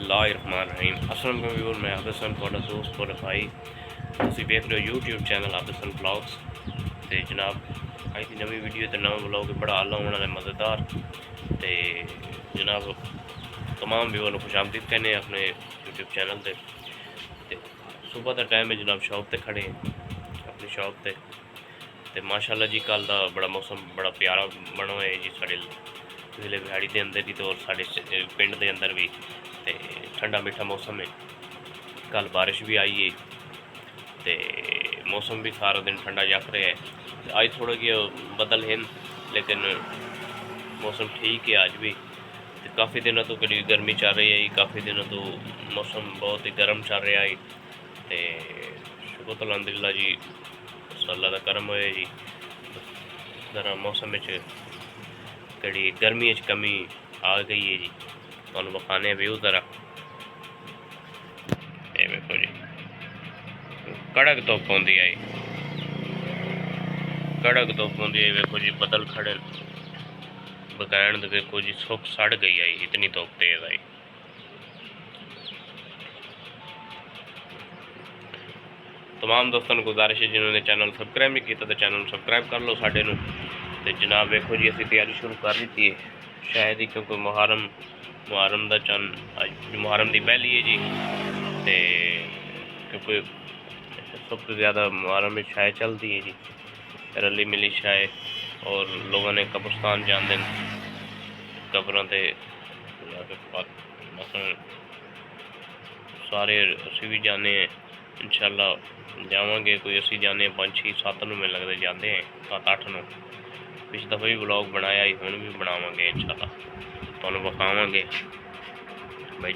बिस्मिल्लाहिर्रहमानिर्रहीम। अस्सलाम वालेकुम व्यूअर, मैं आबिद हसन ਤੁਹਾਡਾ ਦੋਸਤ और भाई। ਤੁਸੀਂ ਵੇਖ ਰਹੇ ਹੋ YouTube ਚੈਨਲ ਆबिद हसन व्लॉग्स। ਤੇ ਜਨਾਬ ਅੱਜ ਦੀ ਨਵੀਂ ਵੀਡੀਓ ਤੇ ਨਵਾਂ ਵਲੌਗ ਬੜਾ ਆਲਾ ਹੋਣ ਵਾਲਾ ਮਜ਼ੇਦਾਰ। ਤੇ ਜਨਾਬ तमाम व्यूअर ਨੂੰ खुशामदीद कहने अपने YouTube चैनल ਤੇ। ਤੇ सुबह ਦਾ टाइम है जनाब, शॉप ਤੇ खड़े अपनी शॉप ਤੇ माशाअल्लाह जी कल ਦਾ बड़ा मौसम बड़ा प्यारा बना होया जी साढ़े जिले बिहाड़ी के अंदर ही तो और साढ़े पिंड के अंदर भी। तो ठंडा मीठा मौसम है, कल बारिश भी आई है तो मौसम भी सारा दिन ठंडा जख रहा है। अज थोड़ा जिहा बदल हैं लेकिन मौसम ठीक है अज भी। तो काफ़ी दिनों तो कभी गर्मी चल रही है, काफ़ी दिनों तो मौसम बहुत ही गर्म चल रहा है। तो शुक्र अलहमदुलिल्लाह जी, अल्लाह का करम होया जी। जरा मौसम कड़ी गर्मी कमी आ गई है जी। तुहानू विखाने व्यू जरा ये वेखो जी, कड़क धुप आउंदी आई, कड़क धुप आउंदी आई। वेखो जी बदल खड़े बगैन वेखो जी, सुख सड़ गई आई, इतनी धुप तेज आई। तमाम दोस्तों को गुजारिश है जिन्होंने चैनल सबसक्राइब नहीं किया तो चैनल सबसक्राइब कर लो साढ़े नू। तो जनाब वेखो जी असी तैयारी शुरू कर दी है शायद ही, क्योंकि मुहर्रम का चंद अज मुहर्रम की पहली है जी। तो क्योंकि सबसे ज़्यादा मुहर्रम में शाय चलती है जी, रली मिली शाय। और लोगों ने कब्रस्तान जाते हैं, कब्रों से मसलन सारे असी भी जाने इंशाअल्लाह जावांगे। कोई असी जाने 5 6 7 में लगते जाते हैं, 7 8 नौ। पिछ दफ़ा भी ब्लॉग बनाया ही, हुण भी बनावांगे इंशाअल्लाह, तुहानू विखावांगे।